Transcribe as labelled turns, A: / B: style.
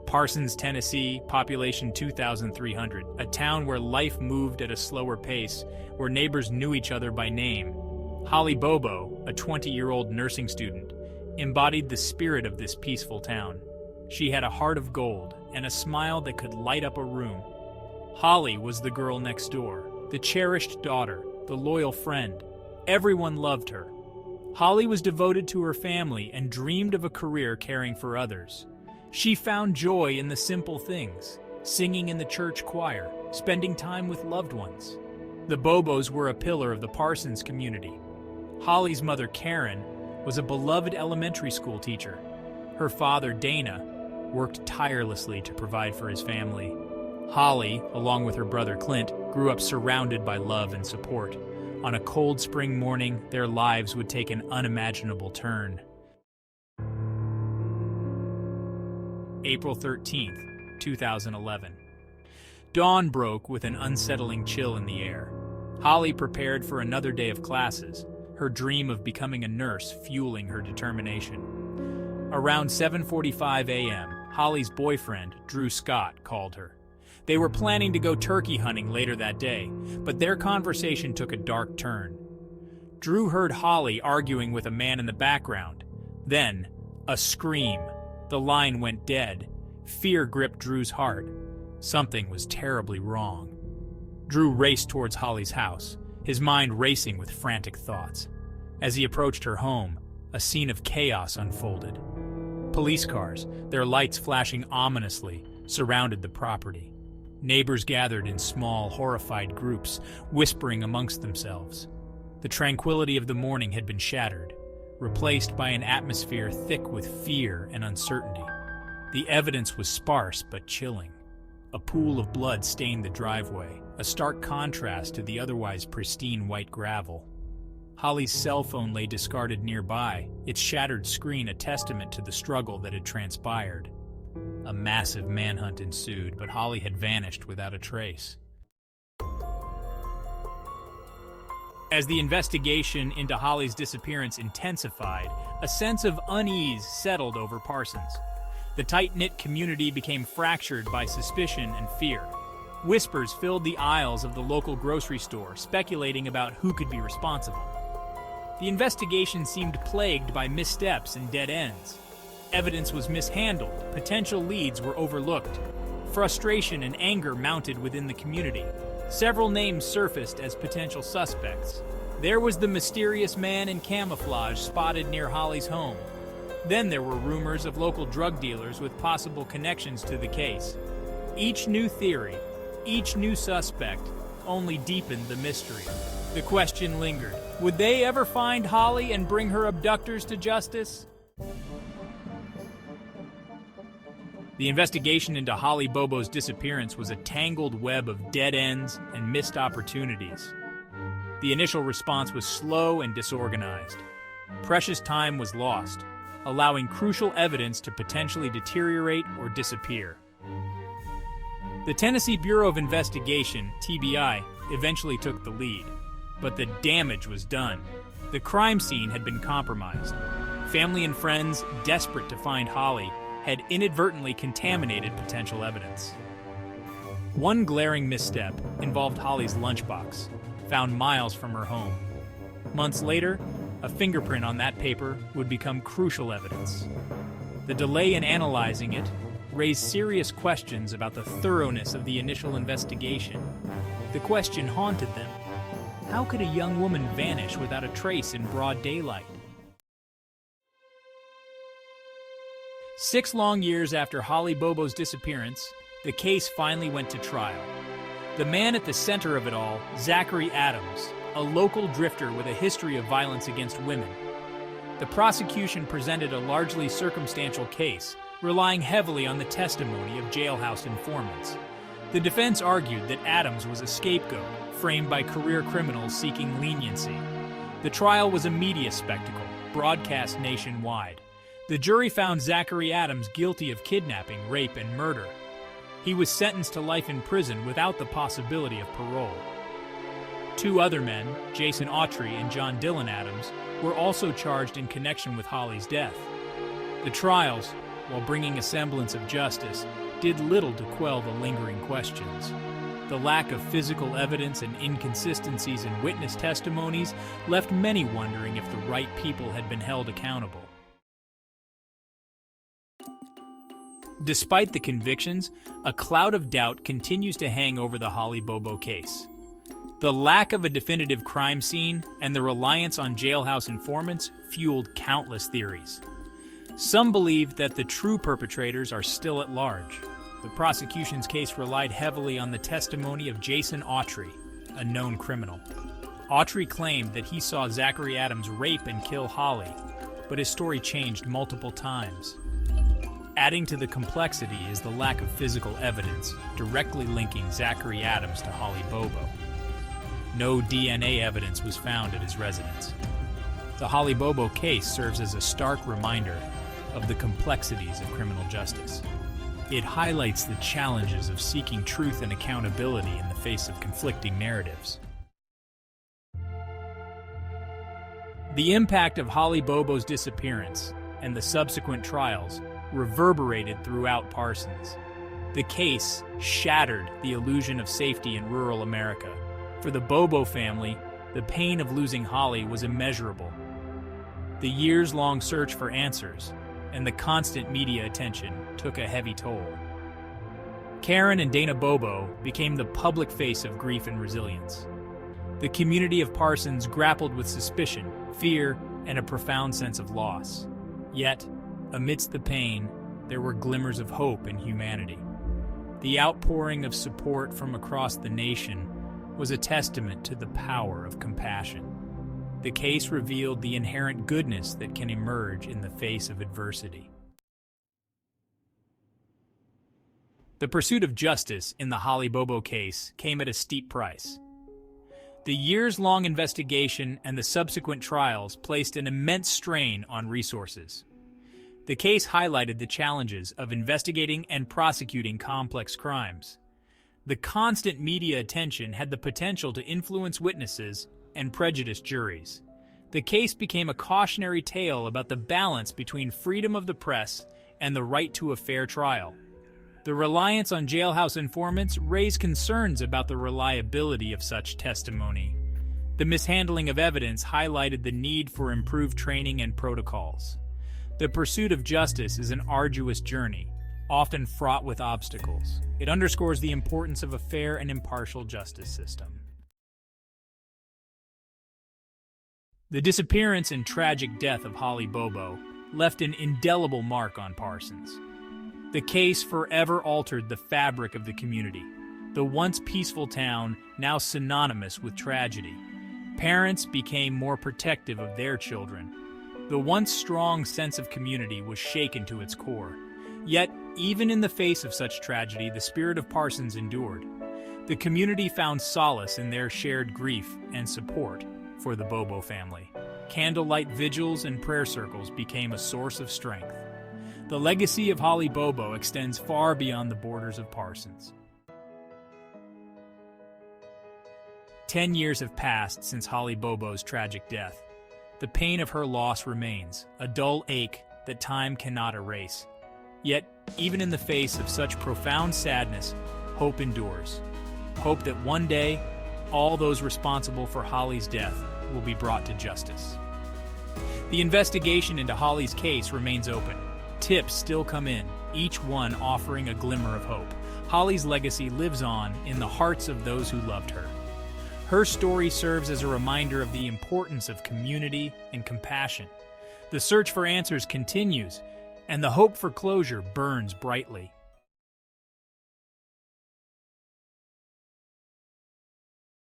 A: Parsons, Tennessee, population 2,300, a town where life moved at a slower pace, where neighbors knew each other by name. Holly Bobo, a 20-year-old nursing student, embodied the spirit of this peaceful town. She had a heart of gold and a smile that could light up a room. Holly was the girl next door, the cherished daughter, the loyal friend. Everyone loved her. Holly was devoted to her family and dreamed of a career caring for others. She found joy in the simple things, singing in the church choir, spending time with loved ones. The Bobos were a pillar of the Parsons community. Holly's mother, Karen, was a beloved elementary school teacher. Her father, Dana, worked tirelessly to provide for his family. Holly, along with her brother Clint, grew up surrounded by love and support. On a cold spring morning, their lives would take an unimaginable turn. April 13th, 2011. Dawn broke with an unsettling chill in the air. Holly prepared for another day of classes, her dream of becoming a nurse fueling her determination. Around 7:45 a.m., Holly's boyfriend, Drew Scott, called her. They were planning to go turkey hunting later that day, but their conversation took a dark turn. Drew heard Holly arguing with a man in the background. Then, a scream. The line went dead. Fear gripped Drew's heart. Something was terribly wrong. Drew raced towards Holly's house, his mind racing with frantic thoughts. As he approached her home, a scene of chaos unfolded. Police cars, their lights flashing ominously, surrounded the property. Neighbors gathered in small, horrified groups, whispering amongst themselves. The tranquility of the morning had been shattered, replaced by an atmosphere thick with fear and uncertainty. The evidence was sparse but chilling. A pool of blood stained the driveway, a stark contrast to the otherwise pristine white gravel. Holly's cell phone lay discarded nearby, its shattered screen a testament to the struggle that had transpired. A massive manhunt ensued, but Holly had vanished without a trace. As the investigation into Holly's disappearance intensified, a sense of unease settled over Parsons. The tight-knit community became fractured by suspicion and fear. Whispers filled the aisles of the local grocery store, speculating about who could be responsible. The investigation seemed plagued by missteps and dead ends. Evidence was mishandled, potential leads were overlooked. Frustration and anger mounted within the community. Several names surfaced as potential suspects. There was the mysterious man in camouflage spotted near Holly's home. Then there were rumors of local drug dealers with possible connections to the case. Each new theory, each new suspect, only deepened the mystery. The question lingered. Would they ever find Holly and bring her abductors to justice? The investigation into Holly Bobo's disappearance was a tangled web of dead ends and missed opportunities. The initial response was slow and disorganized. Precious time was lost, allowing crucial evidence to potentially deteriorate or disappear. The Tennessee Bureau of Investigation, TBI, eventually took the lead, but the damage was done. The crime scene had been compromised. Family and friends, desperate to find Holly, had inadvertently contaminated potential evidence. One glaring misstep involved Holly's lunchbox, found miles from her home. Months later, a fingerprint on that paper would become crucial evidence. The delay in analyzing it raised serious questions about the thoroughness of the initial investigation. The question haunted them: how could a young woman vanish without a trace in broad daylight? 6 long years after Holly Bobo's disappearance, the case finally went to trial. The man at the center of it all, Zachary Adams, a local drifter with a history of violence against women. The prosecution presented a largely circumstantial case, relying heavily on the testimony of jailhouse informants. The defense argued that Adams was a scapegoat, framed by career criminals seeking leniency. The trial was a media spectacle, broadcast nationwide. The jury found Zachary Adams guilty of kidnapping, rape, and murder. He was sentenced to life in prison without the possibility of parole. 2 other men, Jason Autry and John Dylan Adams, were also charged in connection with Holly's death. The trials, while bringing a semblance of justice, did little to quell the lingering questions. The lack of physical evidence and inconsistencies in witness testimonies left many wondering if the right people had been held accountable. Despite the convictions, a cloud of doubt continues to hang over the Holly Bobo case. The lack of a definitive crime scene and the reliance on jailhouse informants fueled countless theories. Some believe that the true perpetrators are still at large. The prosecution's case relied heavily on the testimony of Jason Autry, a known criminal. Autry claimed that he saw Zachary Adams rape and kill Holly, but his story changed multiple times. Adding to the complexity is the lack of physical evidence directly linking Zachary Adams to Holly Bobo. No DNA evidence was found at his residence. The Holly Bobo case serves as a stark reminder of the complexities of criminal justice. It highlights the challenges of seeking truth and accountability in the face of conflicting narratives. The impact of Holly Bobo's disappearance and the subsequent trials reverberated throughout Parsons. The case shattered the illusion of safety in rural America. For the Bobo family, the pain of losing Holly was immeasurable. The years-long search for answers and the constant media attention took a heavy toll. Karen and Dana Bobo became the public face of grief and resilience. The community of Parsons grappled with suspicion, fear, and a profound sense of loss. Yet, amidst the pain, there were glimmers of hope and humanity. The outpouring of support from across the nation was a testament to the power of compassion. The case revealed the inherent goodness that can emerge in the face of adversity. The pursuit of justice in the Holly Bobo case came at a steep price. The years-long investigation and the subsequent trials placed an immense strain on resources. The case highlighted the challenges of investigating and prosecuting complex crimes. The constant media attention had the potential to influence witnesses and prejudice juries. The case became a cautionary tale about the balance between freedom of the press and the right to a fair trial. The reliance on jailhouse informants raised concerns about the reliability of such testimony. The mishandling of evidence highlighted the need for improved training and protocols. The pursuit of justice is an arduous journey, often fraught with obstacles. It underscores the importance of a fair and impartial justice system. The disappearance and tragic death of Holly Bobo left an indelible mark on Parsons. The case forever altered the fabric of the community, the once peaceful town now synonymous with tragedy. Parents became more protective of their children. The once strong sense of community was shaken to its core. Yet, even in the face of such tragedy, the spirit of Parsons endured. The community found solace in their shared grief and support for the Bobo family. Candlelight vigils and prayer circles became a source of strength. The legacy of Holly Bobo extends far beyond the borders of Parsons. 10 years have passed since Holly Bobo's tragic death. The pain of her loss remains, a dull ache that time cannot erase. Yet, even in the face of such profound sadness, hope endures. Hope that one day, all those responsible for Holly's death will be brought to justice. The investigation into Holly's case remains open. Tips still come in, each one offering a glimmer of hope. Holly's legacy lives on in the hearts of those who loved her. Her story serves as a reminder of the importance of community and compassion. The search for answers continues, and the hope for closure burns brightly.